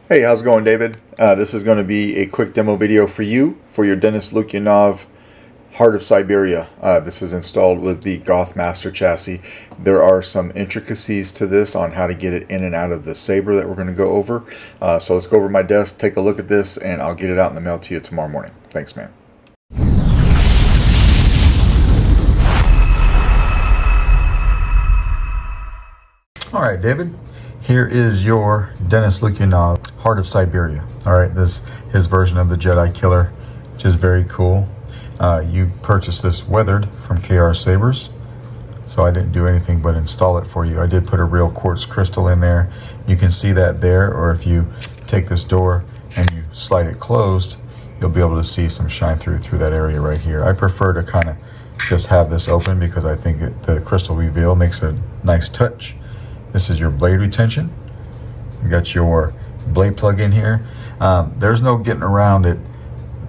Hey, how's it going, David? This is going to be a quick demo video for you for your Denis Lukyanov Heart of Siberia. This is installed with the Goth Master chassis. There are some intricacies to this on how to get it in and out of the Saber that we're going to go over. So let's go over to my desk, take a look at this, and I'll get it out in the mail to you tomorrow morning. Thanks, man. All right, David. Here is your Denis Lukyanov Heart of Siberia. All right, this his version of the Jedi killer, which is very cool. You purchased this weathered from KR Sabers, so I didn't do anything but install it for you. I did put a real quartz crystal in there. You can see that there, or if you take this door and you slide it closed, you'll be able to see some shine through that area right here. I prefer to kind of just have this open because I think the crystal reveal makes a nice touch. This is your blade retention. You got your blade plug in here. There's no getting around it.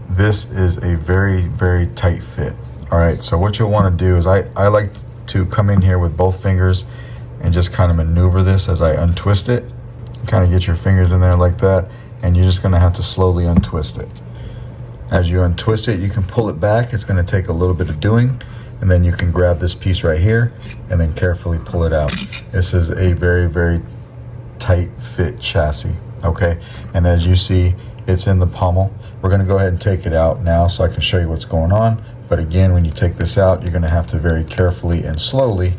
This is a very, very tight fit. All right, so what you'll want to do is I like to come in here with both fingers and just kind of maneuver this as I untwist it. Kind of get your fingers in there like that, and you're just going to have to slowly untwist it. As you untwist it, you can pull it back. It's going to take a little bit of doing, and then you can grab this piece right here and then carefully pull it out. This is a very, very tight fit chassis, okay? And as you see, it's in the pommel. We're gonna go ahead and take it out now so I can show you what's going on. But again, when you take this out, you're gonna have to very carefully and slowly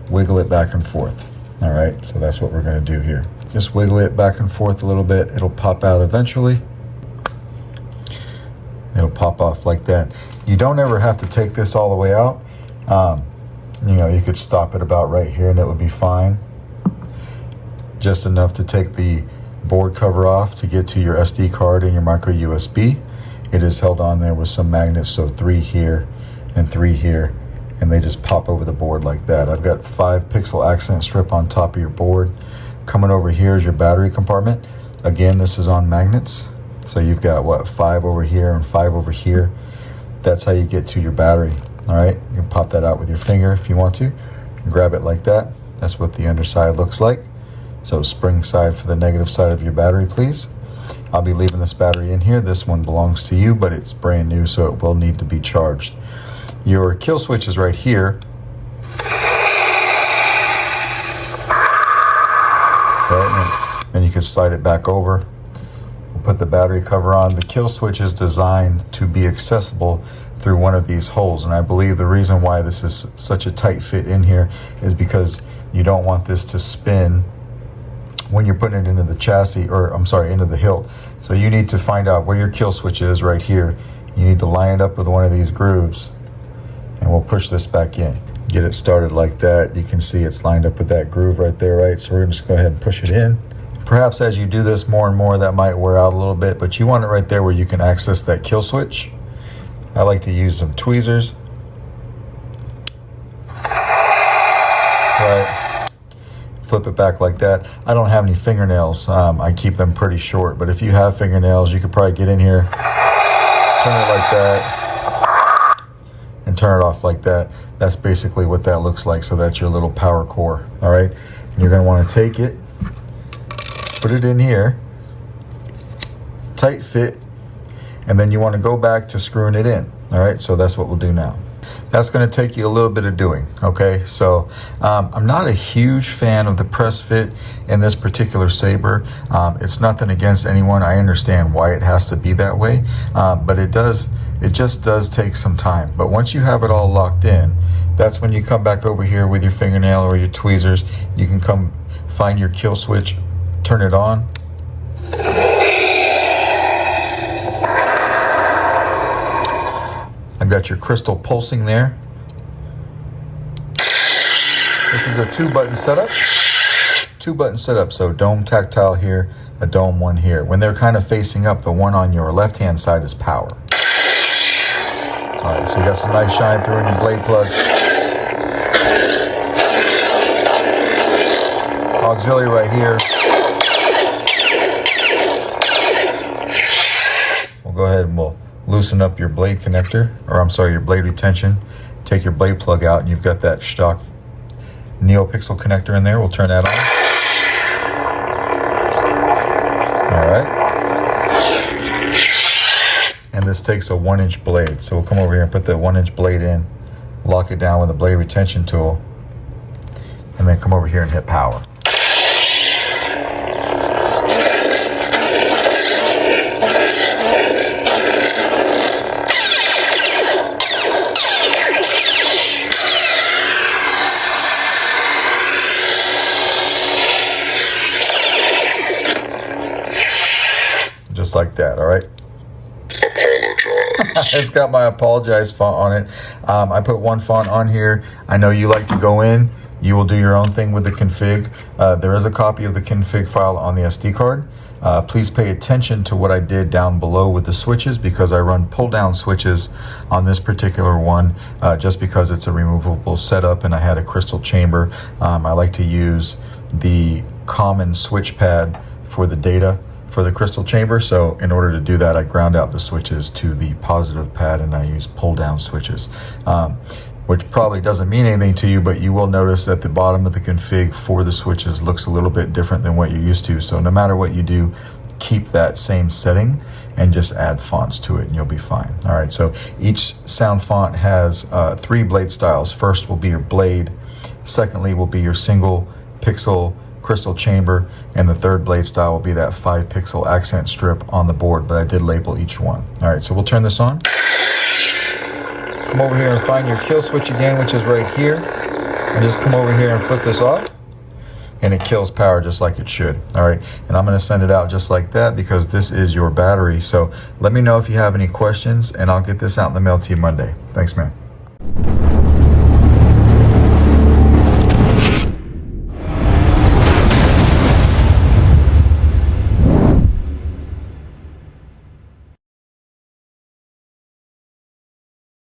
wiggle it back and forth. All right, so that's what we're gonna do here. Just wiggle it back and forth a little bit. It'll pop out eventually. It'll pop off like that. You don't ever have to take this all the way out. You know, you could stop it about right here and it would be fine. Just enough to take the board cover off to get to your SD card and your micro USB. It is held on there with some magnets, so 3 here and 3 here, and they just pop over the board like that. I've got 5 pixel accent strip on top of your board. Coming over here is your battery compartment. Again, this is on magnets. So you've got what, 5 over here and 5 over here. That's how you get to your battery. All right, you can pop that out with your finger if you want to. Grab it like that. That's what the underside looks like. So spring side for the negative side of your battery, please. I'll be leaving this battery in here. This one belongs to you, but it's brand new, so it will need to be charged. Your kill switch is right here. Right, and you can slide it back over. We'll put the battery cover on. The kill switch is designed to be accessible through one of these holes, and I believe the reason why this is such a tight fit in here is because you don't want this to spin when you're putting it into the chassis, or I'm sorry, into the hilt. So you need to find out where your kill switch is right here. You need to line it up with one of these grooves, and we'll push this back in. Get it started like that. You can see it's lined up with that groove right there, right? So we're gonna just go ahead and push it in. Perhaps as you do this more and more, that might wear out a little bit, but you want it right there where you can access that kill switch. I like to use some tweezers. Right. Flip it back like that. I don't have any fingernails. I keep them pretty short, but if you have fingernails, you could probably get in here, turn it like that, and turn it off like that. That's basically what that looks like. So that's your little power core, all right? And you're gonna wanna take it, put it in here, tight fit, and then you wanna go back to screwing it in, all right? So that's what we'll do now. That's going to take you a little bit of doing, okay? So I'm not a huge fan of the press fit in this particular Saber. It's nothing against anyone. I understand why it has to be that way, but it just does take some time. But once you have it all locked in, that's when you come back over here with your fingernail or your tweezers. You can come find your kill switch, turn it on. I've got your crystal pulsing there. This is a 2-button setup. 2-button setup, so dome tactile here, a dome one here. When they're kind of facing up, the one on your left-hand side is power. All right, so you got some nice shine through in your blade plug. Auxiliary right here. We'll go ahead and we'll loosen up your blade connector, or I'm sorry, your blade retention. Take your blade plug out and you've got that stock Neopixel connector in there. We'll turn that on. All right. this takes a 1-inch blade. So we'll come over here and put the 1-inch blade in, lock it down with a blade retention tool, and then come over here and hit power. Just like that, all right? It's got my apologize font on it. I put one font on here. I know you like to go in. You will do your own thing with the config. There is a copy of the config file on the SD card. Please pay attention to what I did down below with the switches, because I run pull down switches on this particular one just because it's a removable setup and I had a crystal chamber. I like to use the common switch pad for the data for the crystal chamber. So in order to do that, I ground out the switches to the positive pad and I use pull down switches, which probably doesn't mean anything to you, but you will notice that the bottom of the config for the switches looks a little bit different than what you're used to. So no matter what you do, keep that same setting and just add fonts to it and you'll be fine. All right, so each sound font has 3 blade styles. First will be your blade, secondly will be your single pixel crystal chamber, and the third blade style will be that 5-pixel accent strip on the board, but I did label each one. All right, so we'll turn this on. Come over here and find your kill switch again, which is right here, and just come over here and flip this off, and it kills power just like it should. All right, and I'm going to send it out just like that because this is your battery. So let me know if you have any questions, and I'll get this out in the mail to you Monday. Thanks, man.